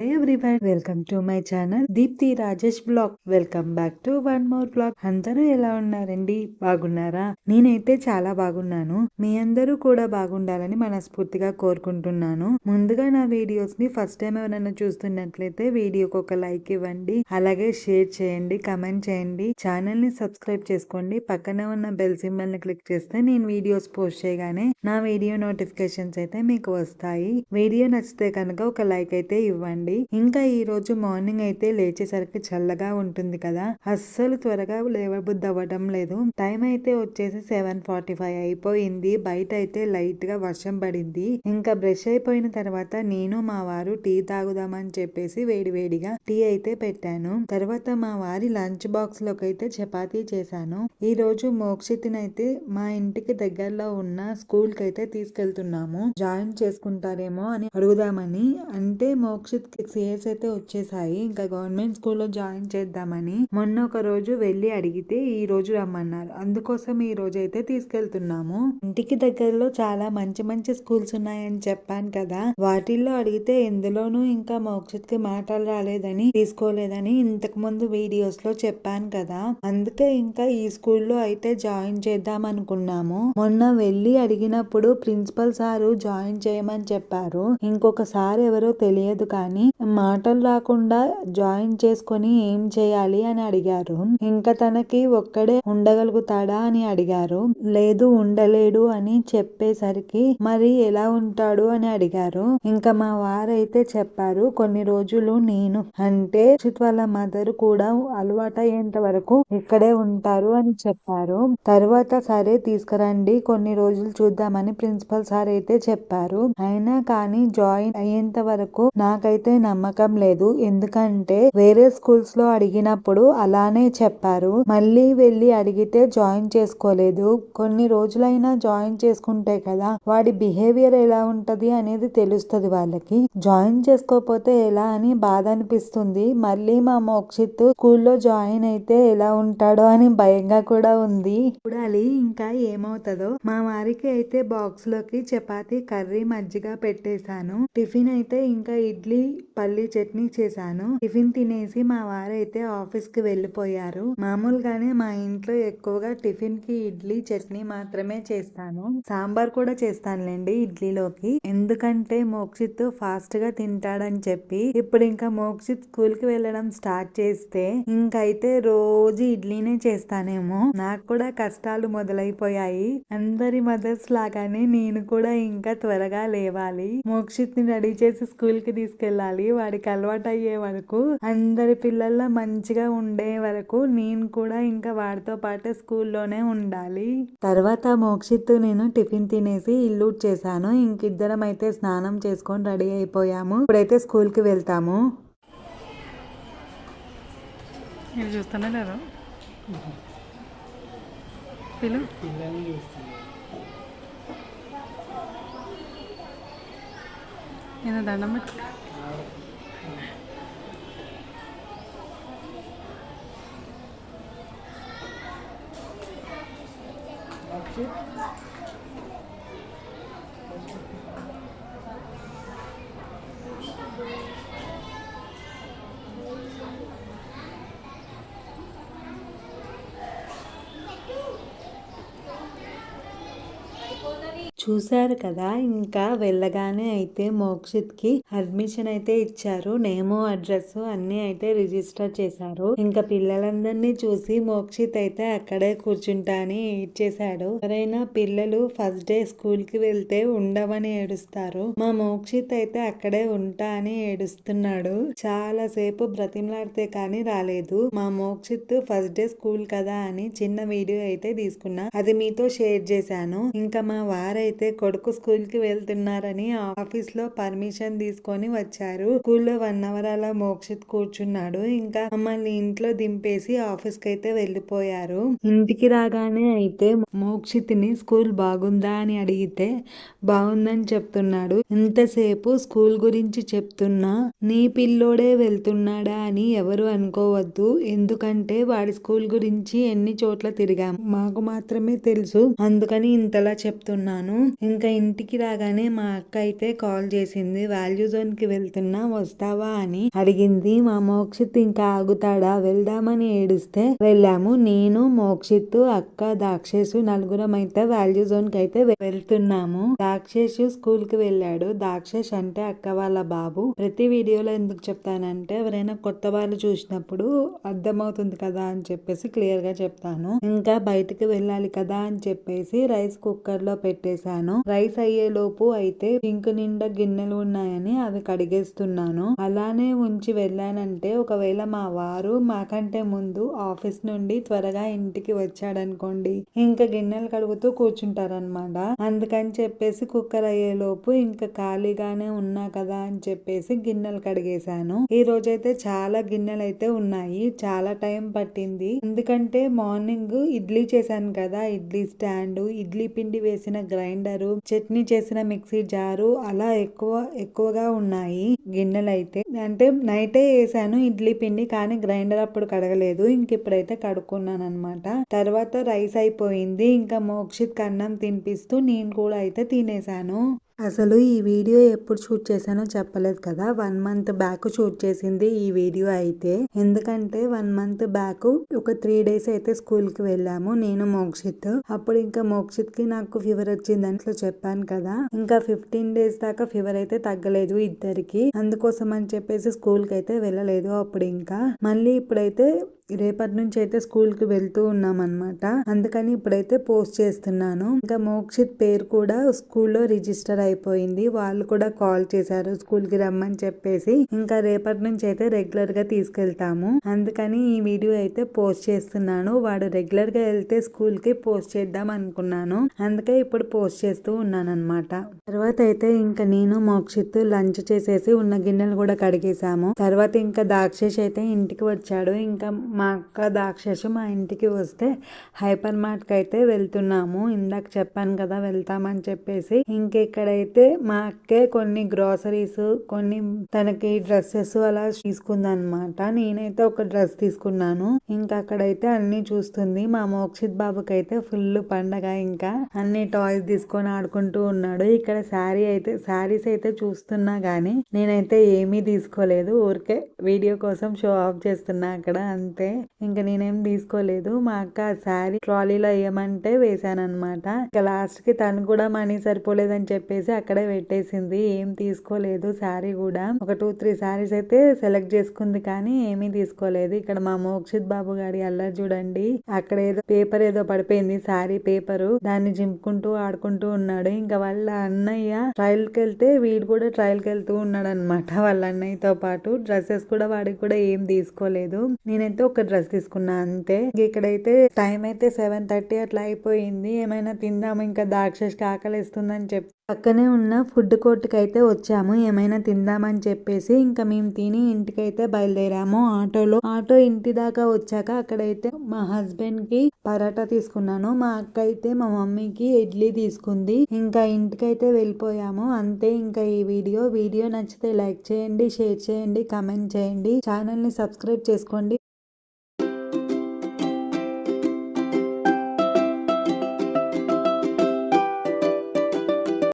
Hey everyone, welcome to my channel Deepthi Rajesh blog. Welcome back to one more blog. అందరూ ఎలా ఉన్నారండి? బాగున్నారా? నేనైతే చాలా బాగున్నాను. మీ అందరూ కూడా బాగుండాలని మనస్ఫూర్తిగా కోరుకుంటున్నాను. ముందుగా నా వీడియోస్ ని ఫస్ట్ టైం ఎవరైనా చూస్తున్నట్లయితే వీడియోకి ఒక లైక్ ఇవ్వండి, అలాగే షేర్ చేయండి, కమెంట్ చేయండి, ఛానల్ ని సబ్స్క్రైబ్ చేసుకోండి. పక్కనే ఉన్న బెల్ సింబల్ ని క్లిక్ చేస్తే నేను వీడియోస్ పోస్ట్ చేయగానే నా వీడియో నోటిఫికేషన్స్ అయితే మీకు వస్తాయి. వీడియో నచ్చితే కనుక ఒక లైక్ అయితే ఇవ్వండి. ఇంకా ఈ రోజు మార్నింగ్ అయితే లేచేసరికి చల్లగా ఉంటుంది కదా, అస్సలు త్వరగా లేవబుద్ధి అవ్వడం లేదు. టైం అయితే వచ్చేసి 7:45 అయిపోయింది. బయట అయితే లైట్ గా వర్షం పడింది. ఇంకా బ్రష్ అయిపోయిన తర్వాత నేను మా వారు టీ తాగుదామని చెప్పేసి వేడివేడిగా టీ అయితే పెట్టాను. తర్వాత మా వారి లంచ్ బాక్స్ లోకి అయితే చపాతీ చేశాను. ఈ రోజు మోక్షితిని అయితే మా ఇంటికి దగ్గరలో ఉన్న స్కూల్ కి అయితే తీసుకెళ్తున్నాము. జాయిన్ చేసుకుంటారేమో అని అడుగుదామని. అంటే మోక్షిత్ 6 ఇయర్స్ అయితే వచ్చేసాయి. ఇంకా గవర్నమెంట్ స్కూల్లో జాయిన్ చేద్దామని మొన్న ఒక రోజు వెళ్ళి అడిగితే ఈ రోజు రమ్మన్నారు. అందుకోసం ఈ రోజు అయితే తీసుకెళ్తున్నాము. ఇంటికి దగ్గరలో చాలా మంచి మంచి స్కూల్స్ ఉన్నాయని చెప్పాను కదా, వాటిల్లో అడిగితే ఎందులోనూ ఇంకా మోక్షిత్ కి మాటలు రాలేదని తీసుకోలేదని ఇంతకు ముందు వీడియోస్ లో చెప్పాను కదా, అందుకే ఇంకా ఈ స్కూల్లో అయితే జాయిన్ చేద్దాం అనుకున్నాము. మొన్న వెళ్ళి అడిగినప్పుడు ప్రిన్సిపల్ సారు జాయిన్ చేయమని చెప్పారు. ఇంకొకసారి ఎవరో తెలియదు కానీ మాటలు రాకుండా జాయిన్ చేసుకొని ఏం చేయాలి అని అడిగారు. ఇంకా తనకి ఒక్కడే ఉండగలుగుతాడా అని అడిగారు. లేదు ఉండలేడు అని చెప్పేసరికి మరి ఎలా ఉంటాడు అని అడిగారు. ఇంకా మా వారైతే చెప్పారు, కొన్ని రోజులు నేను అంటే అక్షిత్ వాళ్ళ మదర్ కూడా అలవాటు అయ్యేంత వరకు ఇక్కడే ఉంటారు అని చెప్పారు. తర్వాత సరే తీసుకురండి, కొన్ని రోజులు చూద్దామని ప్రిన్సిపల్ సార్ అయితే చెప్పారు. అయినా కానీ జాయిన్ అయ్యేంత వరకు నాకైతే నమ్మకం లేదు. ఎందుకంటే వేరే స్కూల్స్ లో అడిగినప్పుడు అలానే చెప్పారు. మళ్ళీ వెళ్ళి అడిగితే జాయిన్ చేసుకోలేదు. కొన్ని రోజులైనా జాయిన్ చేసుకుంటే కదా వాడి బిహేవియర్ ఎలా ఉంటది అనేది తెలుస్తుంది వాళ్ళకి. జాయిన్ చేసుకోకపోతే ఎలా అని బాధ అనిపిస్తుంది. మళ్ళీ మా మోక్షిత్ స్కూల్లో జాయిన్ అయితే ఎలా ఉంటాడో అని భయంగా కూడా ఉంది. చూడాలి ఇంకా ఏమవుతుందో. మా వారికి అయితే బాక్స్ లోకి చపాతీ, కర్రీ, మజ్జిగ పెట్టేశాను. టిఫిన్ అయితే ఇంకా ఇడ్లీ, పల్లి చట్నీ చేశాను. టిఫిన్ తినేసి మా వారైతే ఆఫీస్ కి వెళ్ళిపోయారు. మామూలుగానే మా ఇంట్లో ఎక్కువగా టిఫిన్ కి ఇడ్లీ, చట్నీ మాత్రమే చేస్తాను. సాంబార్ కూడా చేస్తానులేండి ఇడ్లీలోకి. ఎందుకంటే మోక్షిత్ ఫాస్ట్ గా తింటాడని చెప్పి. ఇప్పుడు ఇంకా మోక్షిత్ స్కూల్ కి వెళ్ళడం స్టార్ట్ చేస్తే ఇంకైతే రోజు ఇడ్లీనే చేస్తానేమో. నాకు కూడా కష్టాలు మొదలైపోయాయి. అందరి మదర్స్ లాగానే నేను కూడా ఇంకా త్వరగా లేవాలి. మోక్షిత్ ని రెడీ చేసి స్కూల్ కి తీసుకెళ్ళాలి. వాడికి అలవాటు అయ్యే వరకు, అందరి పిల్లల్లో మంచిగా ఉండే వరకు నేను కూడా ఇంకా వాడితో పాటు స్కూల్లోనే ఉండాలి. తర్వాత మోక్షిత్ నేను టిఫిన్ తినేసి ఇల్లు చేశాను. ఇంకిద్దరం అయితే స్నానం చేసుకొని రెడీ అయిపోయాము. ఇప్పుడైతే స్కూల్ కి వెళ్తాము. మీరు చూస్తానే లేదా పిల్లలు నేను దండం పెట్టు. చూశారు కదా, ఇంకా వెళ్ళగానే అయితే మోక్షిత్ కి అడ్మిషన్ అయితే ఇచ్చారు. నేమో అడ్రస్ అన్ని అయితే రిజిస్టర్ చేశారు. ఇంకా పిల్లలందరినీ చూసి మోక్షిత్ అయితే అక్కడే కూర్చుంటా అని ఏడ్చేశాడు. ఎవరైనా పిల్లలు ఫస్ట్ డే స్కూల్ కి వెళ్తే ఉండవని ఏడుస్తారు. మా మోక్షిత్ అయితే అక్కడే ఉంటా అని ఏడుస్తున్నాడు. చాలా సేపు బ్రతిమలాడితే కానీ రాలేదు. మా మోక్షిత్ ఫస్ట్ డే స్కూల్ కదా అని చిన్న వీడియో అయితే తీసుకున్నా, అది మీతో షేర్ చేశాను. ఇంకా మా వారైతే కొడుకు స్కూల్ కి వెళ్తున్నారని ఆఫీస్ లో పర్మిషన్ తీసుకొని వచ్చారు. స్కూల్లో 1 అవర్ అలా మోక్షిత్ కూర్చున్నాడు. ఇంకా మమ్మల్ని ఇంట్లో దింపేసి ఆఫీస్ కి అయితే వెళ్ళిపోయారు. ఇంటికి రాగానే అయితే మోక్షిత్ ని స్కూల్ బాగుందా అని అడిగితే బాగుందని చెప్తున్నాడు. ఇంతసేపు స్కూల్ గురించి చెప్తున్నా నీ పిల్లోడే వెళ్తున్నాడా అని ఎవరు అనుకోవద్దు. ఎందుకంటే వాడి స్కూల్ గురించి ఎన్ని చోట్ల తిరిగాం, మాకు మాత్రమే తెలుసు. అందుకని ఇంతలా చెప్తున్నాను. ఇంకా ఇంటికి రాగానే మా అక్క అయితే కాల్ చేసింది. వాల్యూ జోన్ కి వెళ్తున్నా వస్తావా అని అడిగింది. మా మోక్షిత్ ఇంకా ఆగుతాడా, వెళ్దామని ఏడిస్తే వెళ్ళాము. నేను, మోక్షిత్, అక్క, దాక్షేష్ నలుగురం అయితే వాల్యూ జోన్ కి అయితే వెళ్తున్నాము. దాక్షేష్ స్కూల్ కి వెళ్ళాడు. దాక్షేష్ అంటే అక్క వాళ్ళ బాబు. ప్రతి వీడియోలో ఎందుకు చెప్తానంటే ఎవరైనా కొత్త వాళ్ళు చూసినప్పుడు అర్థమవుతుంది కదా అని చెప్పేసి క్లియర్ గా చెప్తాను. ఇంకా బయటకు వెళ్ళాలి కదా అని చెప్పేసి రైస్ కుక్కర్ లో పెట్టేశాను. రైస్ అయ్యే లోపు అయితే సింక్ నిండా గిన్నెలు ఉన్నాయని అవి కడిగేస్తున్నాను. అలానే ఉంచి వెళ్ళానంటే ఒకవేళ మా వారు మాకంటే ముందు ఆఫీస్ నుండి త్వరగా ఇంటికి వచ్చాడనుకోండి, ఇంకా గిన్నెలు కడుగుతూ కూర్చుంటారనమాట. అందుకని చెప్పేసి కుక్కర్ అయ్యే లోపు ఇంకా ఖాళీగానే ఉన్నా కదా అని చెప్పేసి గిన్నెలు కడిగేశాను. ఈ రోజైతే చాలా గిన్నెలు అయితే ఉన్నాయి. చాలా టైం పట్టింది. ఎందుకంటే మార్నింగ్ ఇడ్లీ చేశాను కదా, ఇడ్లీ స్టాండ్, ఇడ్లీ పిండి వేసిన గ్రైండరు, చట్నీ చేసిన మిక్సీ జారు, అలా ఎక్కువగా ఉన్నాయి గిన్నెలు అయితే. అంటే నైటే వేసాను ఇడ్లీ పిండి, కానీ గ్రైండర్ అప్పుడు కడగలేదు. ఇంక ఇప్పుడైతే కడుక్కున్నాను అనమాట. తర్వాత రైస్ అయిపోయింది. ఇంకా మోక్షిత్ అన్నం తినిపిస్తూ నేను కూడా అయితే తినేసాను. అసలు ఈ వీడియో ఎప్పుడు షూట్ చేశానో చెప్పలేదు కదా. 1 month బ్యాక్ షూట్ చేసింది ఈ వీడియో అయితే. ఎందుకంటే 1 month బ్యాక్ ఒక 3 days అయితే స్కూల్ కి వెళ్ళాము నేను, మోక్షిత్. అప్పుడు ఇంకా మోక్షిత్ కి నాకు ఫీవర్ వచ్చిందని చెప్పాను కదా. ఇంకా 15 days దాకా ఫీవర్ అయితే తగ్గలేదు ఇద్దరికి. అందుకోసం అని చెప్పేసి స్కూల్ కి అయితే వెళ్ళలేదు అప్పుడు. ఇంకా మళ్ళీ ఇప్పుడైతే రేపటి నుంచి అయితే స్కూల్ కి వెళ్తూ ఉన్నాం అనమాట. అందుకని ఇప్పుడైతే పోస్ట్ చేస్తున్నాను. ఇంకా మోక్షిత్ పేరు కూడా స్కూల్లో రిజిస్టర్ అయిపోయింది. వాళ్ళు కూడా కాల్ చేశారు స్కూల్ కి రమ్మని చెప్పేసి. ఇంకా రేపటి నుంచి అయితే రెగ్యులర్ గా తీసుకెళ్తాము. అందుకని ఈ వీడియో అయితే పోస్ట్ చేస్తున్నాను. వాడు రెగ్యులర్ గా వెళ్తే స్కూల్ కి పోస్ట్ చేద్దాం అనుకున్నాను. అందుకే ఇప్పుడు పోస్ట్ చేస్తూ ఉన్నాను అనమాట. తర్వాత అయితే ఇంకా నేను, మోక్షిత్ లంచ్ చేసేసి ఉన్న గిన్నెలు కూడా కడిగేసాము. తర్వాత ఇంకా దాక్షేష్ అయితే ఇంటికి వచ్చాడు. ఇంకా మా అక్క దాక్షేష్ మా ఇంటికి వస్తే హైపర్ మార్ట్ కి అయితే వెళ్తున్నాము. ఇందాక చెప్పాను కదా వెళ్తామని చెప్పేసి. ఇంకెక్కడైతే మా అక్కే కొన్ని గ్రాసరీస్, కొన్ని తనకి డ్రెస్సెస్ అలా తీసుకుందనమాట. నేనైతే ఒక డ్రెస్ తీసుకున్నాను. ఇంకా అక్కడైతే అన్ని చూస్తుంది. మా మోక్షిత్ బాబుకి అయితే ఫుల్ పండగ. ఇంకా అన్ని టాయ్స్ తీసుకొని ఆడుకుంటూ ఉన్నాడు. ఇక్కడ శారీస్ అయితే చూస్తున్నా గానీ నేనైతే ఏమీ తీసుకోలేదు. ఊరికే వీడియో కోసం షో ఆఫ్ చేస్తున్నా అక్కడ, అంతే. ఇంకా నేనేం తీసుకోలేదు. మా అక్క శారీ ట్రాలీలో వేయమంటే వేసానమాట. ఇంకా లాస్ట్ కి తను కూడా మనీ సరిపోలేదని చెప్పేసి అక్కడే పెట్టేసింది. ఏం తీసుకోలేదు. శారీ కూడా ఒక 2-3 శారీస్ అయితే సెలెక్ట్ చేసుకుంది కానీ ఏమీ తీసుకోలేదు. ఇక్కడ మా మోక్షిత్ బాబు గారి అల్లరి చూడండి. అక్కడ పేపర్ ఏదో పడిపోయింది, శారీ పేపరు. దాన్ని జింపుకుంటూ ఆడుకుంటూ ఉన్నాడు. ఇంకా వాళ్ళ అన్నయ్య ట్రయల్ కి వెళ్తే వీడు కూడా ట్రయల్ కి వెళ్తూ ఉన్నాడు అనమాట వాళ్ళ అన్నయ్యతో పాటు. డ్రెస్సెస్ కూడా వాడికి కూడా ఏం తీసుకోలేదు. నేనైతే ఒక డ్రెస్ తీసుకున్నా అంతే. ఇక్కడైతే టైం అయితే 7:30 అట్లా అయిపోయింది. ఏమైనా తిందాము, ఇంకా దాక్షేష్ ఆకలిస్తుందని చెప్పి పక్కనే ఉన్న ఫుడ్ కోర్ట్ కి అయితే వచ్చాము ఏమైనా తిందామని చెప్పేసి. ఇంకా మేము తిని ఇంటికైతే బయలుదేరాము ఆటోలో. ఆటో ఇంటి దాకా వచ్చాక అక్కడైతే మా హస్బెండ్ కి పరాటా తీసుకున్నాను. మా అక్క అయితే మా మమ్మీకి ఇడ్లీ తీసుకుంది. ఇంకా ఇంటికైతే వెళ్ళిపోయాము అంతే. ఇంకా ఈ వీడియో నచ్చితే లైక్ చేయండి, షేర్ చేయండి, కామెంట్ చేయండి, ఛానల్ ని సబ్స్క్రైబ్ చేసుకోండి.